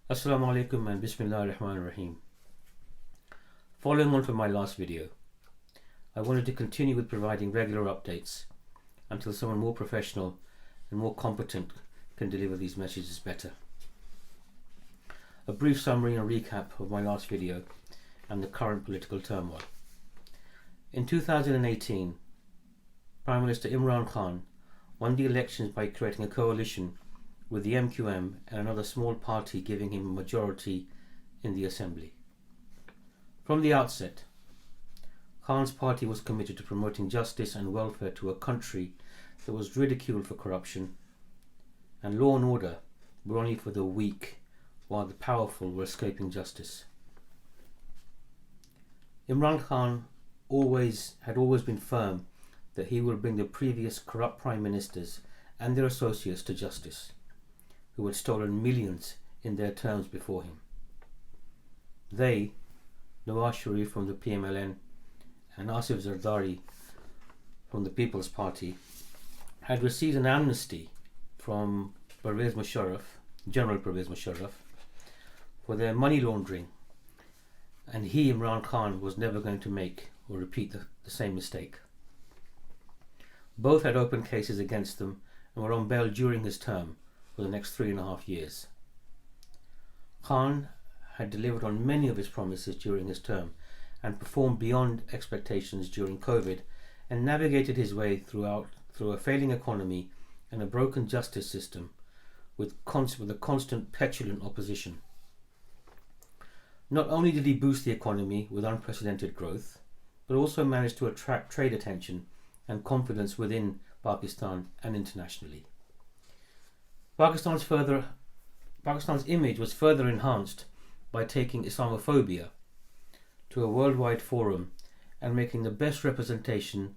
Assalamu alaikum and Bismillah ar-Rahman ar-Rahim. Following on from my last video, I wanted to continue with providing regular updates until someone more professional and more competent can deliver these messages better. A brief summary and recap of my last video and the current political turmoil. In 2018, Prime Minister Imran Khan won the elections by creating a coalition with the MQM and another small party giving him a majority in the assembly. From the outset, Khan's party was committed to promoting justice and welfare to a country that was ridiculed for corruption, and law and order were only for the weak while the powerful were escaping justice. Imran Khan had always been firm that he would bring the previous corrupt prime ministers and their associates to justice, who had stolen millions in their terms before him. They, Nawaz Sharif from the PMLN and Asif Zardari from the People's Party, had received an amnesty from General Pervez Musharraf, for their money laundering, and he, Imran Khan, was never going to make or repeat the same mistake. Both had open cases against them and were on bail during his term for the next 3.5 years. Khan had delivered on many of his promises during his term and performed beyond expectations during COVID, and navigated his way through a failing economy and a broken justice system with a constant petulant opposition. Not only did he boost the economy with unprecedented growth, but also managed to attract trade attention and confidence within Pakistan and internationally. Pakistan's image was further enhanced by taking Islamophobia to a worldwide forum and making the best representation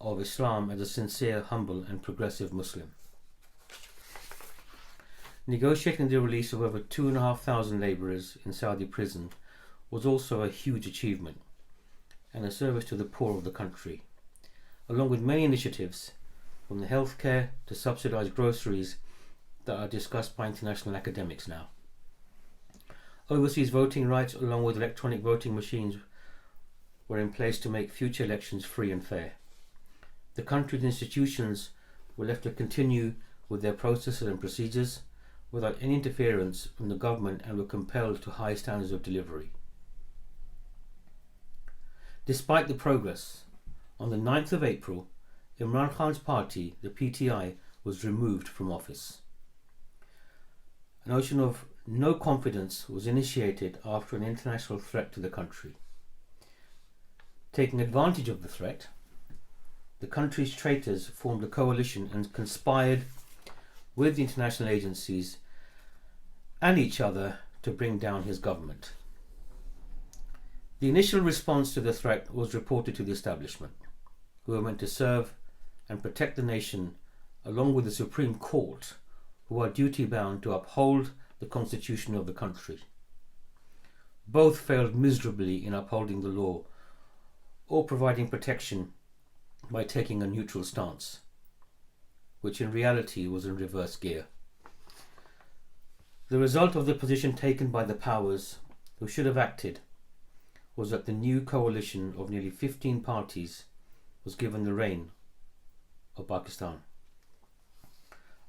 of Islam as a sincere, humble and progressive Muslim. Negotiating the release of over 2,500 labourers in Saudi prison was also a huge achievement and a service to the poor of the country, along with many initiatives from the healthcare to subsidised groceries that are discussed by international academics now. Overseas voting rights along with electronic voting machines were in place to make future elections free and fair. The country's institutions were left to continue with their processes and procedures without any interference from the government and were compelled to high standards of delivery. Despite the progress, on the 9th of April, Imran Khan's party, the PTI, was removed from office. An ocean of no confidence was initiated after an international threat to the country. Taking advantage of the threat, the country's traitors formed a coalition and conspired with the international agencies and each other to bring down his government. The initial response to the threat was reported to the establishment, who were meant to serve and protect the nation along with the Supreme Court, who are duty bound to uphold the constitution of the country. Both failed miserably in upholding the law or providing protection by taking a neutral stance, which in reality was in reverse gear. The result of the position taken by the powers who should have acted was that the new coalition of nearly 15 parties was given the reign of Pakistan.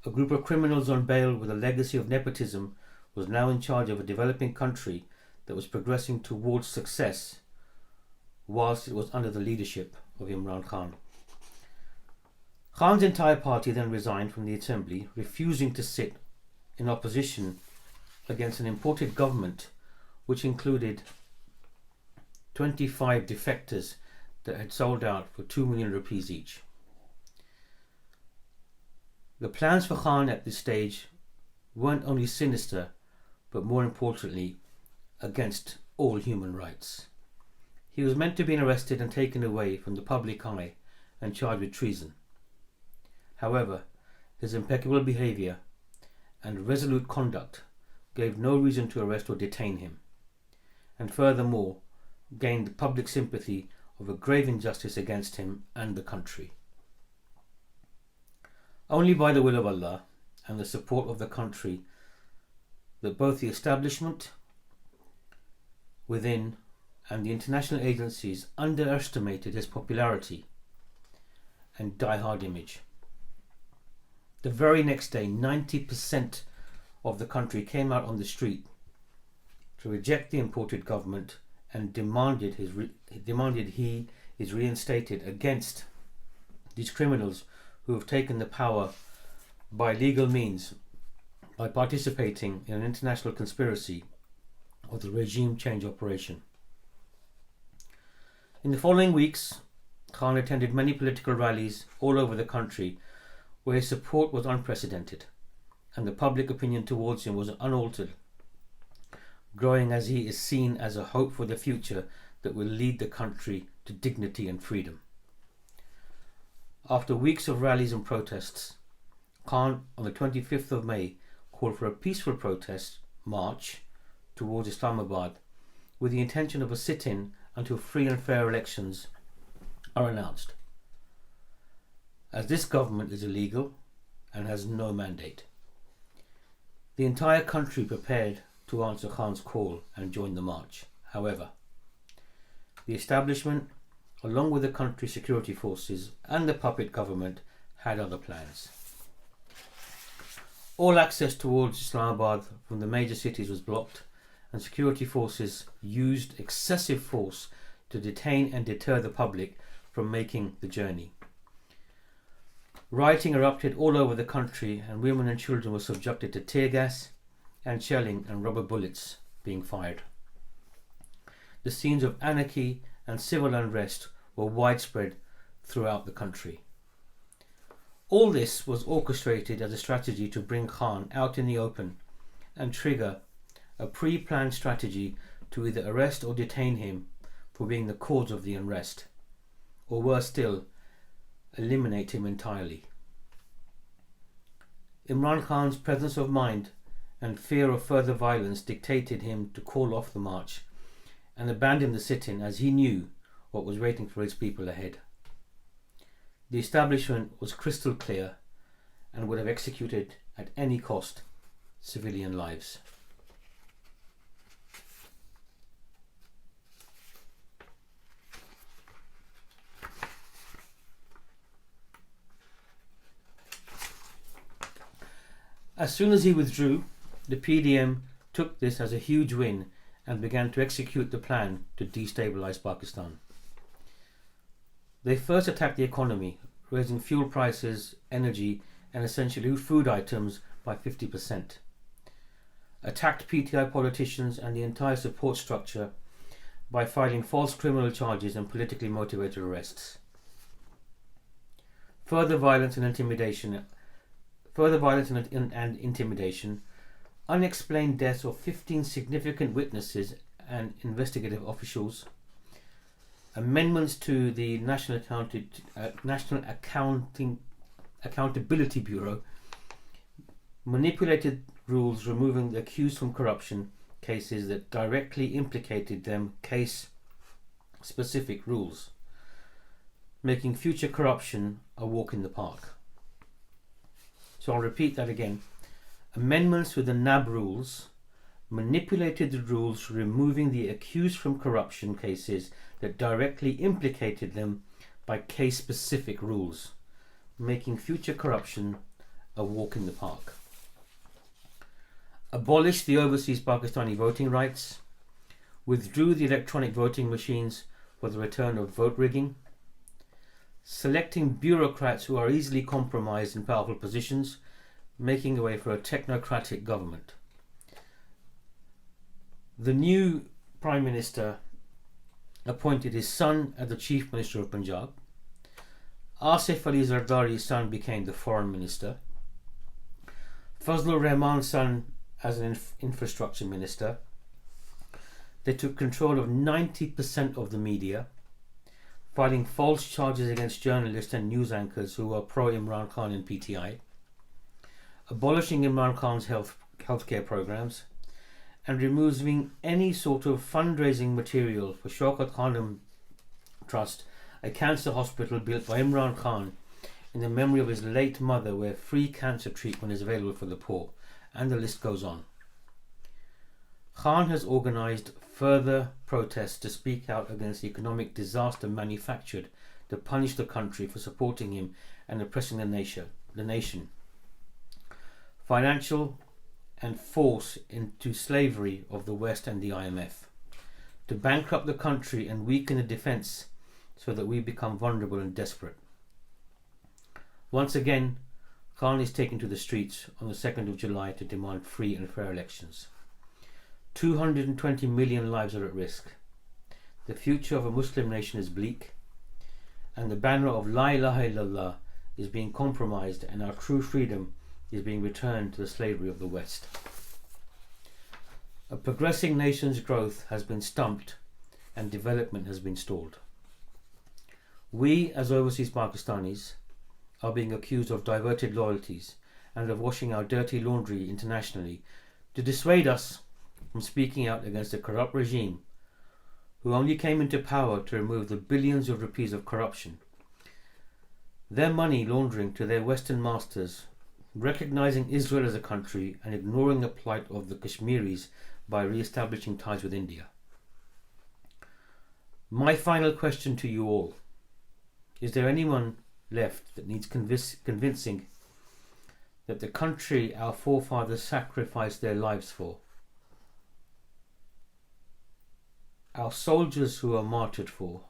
A group of criminals on bail with a legacy of nepotism was now in charge of a developing country that was progressing towards success whilst it was under the leadership of Imran Khan. Khan's entire party then resigned from the assembly, refusing to sit in opposition against an imported government which included 25 defectors that had sold out for 2 million rupees each. The plans for Khan at this stage weren't only sinister, but more importantly, against all human rights. He was meant to be arrested and taken away from the public eye and charged with treason. However, his impeccable behaviour and resolute conduct gave no reason to arrest or detain him, and furthermore gained the public sympathy of a grave injustice against him and the country. Only by the will of Allah and the support of the country that both the establishment within and the international agencies underestimated his popularity and die-hard image. The very next day, 90% of the country came out on the street to reject the imported government and demanded he is reinstated against these criminals who have taken the power by legal means by participating in an international conspiracy of the regime change operation. In the following weeks, Khan attended many political rallies all over the country where his support was unprecedented and the public opinion towards him was unaltered, growing as he is seen as a hope for the future that will lead the country to dignity and freedom. After weeks of rallies and protests, Khan on the 25th of May called for a peaceful protest march towards Islamabad with the intention of a sit-in until free and fair elections are announced, as this government is illegal and has no mandate. The entire country prepared to answer Khan's call and join the march. However, the establishment, along with the country's security forces and the puppet government, had other plans. All access towards Islamabad from the major cities was blocked, and security forces used excessive force to detain and deter the public from making the journey. Rioting erupted all over the country, and women and children were subjected to tear gas and shelling and rubber bullets being fired. The scenes of anarchy and civil unrest were widespread throughout the country. All this was orchestrated as a strategy to bring Khan out in the open and trigger a pre-planned strategy to either arrest or detain him for being the cause of the unrest, or worse still, eliminate him entirely. Imran Khan's presence of mind and fear of further violence dictated him to call off the march and abandon the sit-in, as he knew what was waiting for his people ahead. The establishment was crystal clear and would have executed at any cost civilian lives. As soon as he withdrew, the PDM took this as a huge win and began to execute the plan to destabilize Pakistan. They first attacked the economy, raising fuel prices, energy, and essentially food items by 50%. Attacked PTI politicians and the entire support structure by filing false criminal charges and politically motivated arrests. Further violence and intimidation, unexplained deaths of 15 significant witnesses and investigative officials, amendments to the National Accountability Bureau, manipulated rules removing the accused from corruption cases that directly implicated them, case-specific rules, making future corruption a walk in the park. So I'll repeat that again. Amendments to the NAB rules manipulated the rules, removing the accused from corruption cases that directly implicated them by case-specific rules, making future corruption a walk in the park. Abolished the overseas Pakistani voting rights, withdrew the electronic voting machines for the return of vote rigging, selecting bureaucrats who are easily compromised in powerful positions, making way for a technocratic government. The new Prime Minister appointed his son as the Chief Minister of Punjab. Asif Ali Zardari's son became the Foreign Minister. Fazlur Rahman's son as an Infrastructure Minister. They took control of 90% of the media, filing false charges against journalists and news anchors who were pro-Imran Khan and PTI, abolishing Imran Khan's healthcare programs, and removing any sort of fundraising material for Shaukat Khanum Trust, a cancer hospital built by Imran Khan in the memory of his late mother, where free cancer treatment is available for the poor, and the list goes on. Khan has organised further protests to speak out against the economic disaster manufactured to punish the country for supporting him and oppressing the nation. Financial and force into slavery of the West and the IMF. To bankrupt the country and weaken the defence so that we become vulnerable and desperate. Once again, Khan is taken to the streets on the 2nd of July to demand free and fair elections. 220 million lives are at risk. The future of a Muslim nation is bleak, and the banner of La ilaha illallah is being compromised, and our true freedom is being returned to the slavery of the West. A progressing nation's growth has been stumped and development has been stalled. We, as overseas Pakistanis, are being accused of diverted loyalties and of washing our dirty laundry internationally to dissuade us from speaking out against a corrupt regime who only came into power to remove the billions of rupees of corruption, their money laundering to their Western masters, recognising Israel as a country and ignoring the plight of the Kashmiris by re-establishing ties with India. My final question to you all: is there anyone left that needs convincing that the country our forefathers sacrificed their lives for, our soldiers who are martyred for,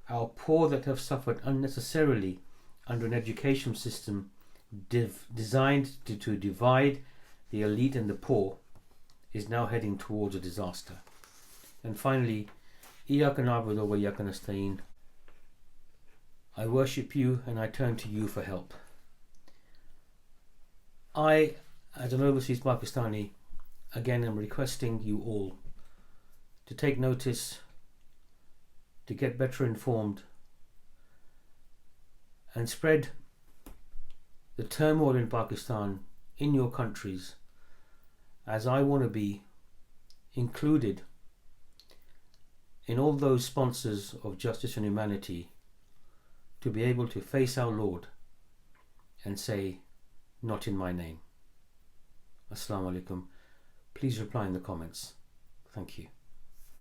our poor that have suffered unnecessarily under an education system designed to divide the elite and the poor, is now heading towards a disaster? And finally, Iyaka na'budu wa iyaka nasta'in. I worship you and I turn to you for help. I, as an overseas Pakistani, again am requesting you all to take notice, to get better informed, and spread the turmoil in Pakistan in your countries, as I want to be included in all those sponsors of justice and humanity to be able to face our Lord and say, not in my name. Assalamu alaikum. Please reply in the comments. Thank you.